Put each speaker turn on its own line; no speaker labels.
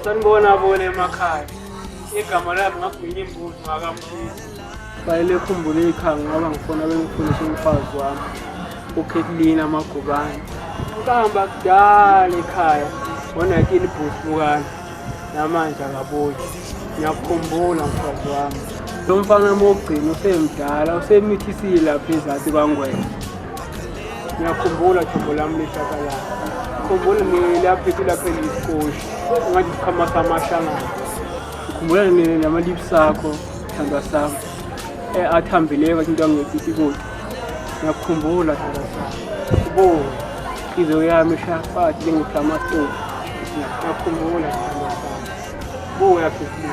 Sanibona bona emakhaya. Igama lami ngagwinya imbuzi ngakamfisi. Bayile khumbule ikhanga ngoba ngifuna bengifundise umfazi wami. UKathleen Magubane. Ngihamba kudala ekhaya ngo-19 Bhusbukane. Namanje akabuyi. Ngiyakukhumbula mfazi wami. Lo mfana wokugcina usemdala, usemithisile lapha ezantsi kwaNgwenya. Ngiyakhumbula thombo lami leshakalayo. Ngikhumbula lapha elisikoshi. Ngathi sikhama samashangana. Ngikhumbula namalipsi akho, thandwa sami. Athambileyo kathi into angeyisikoti. Ngiyakukhumbula thandwa sami. Ubonge. Inhliziyo yami ishaya phansi njengohlama stove. Ngiyakukhumbula thandwa sami. Buya Kathleen.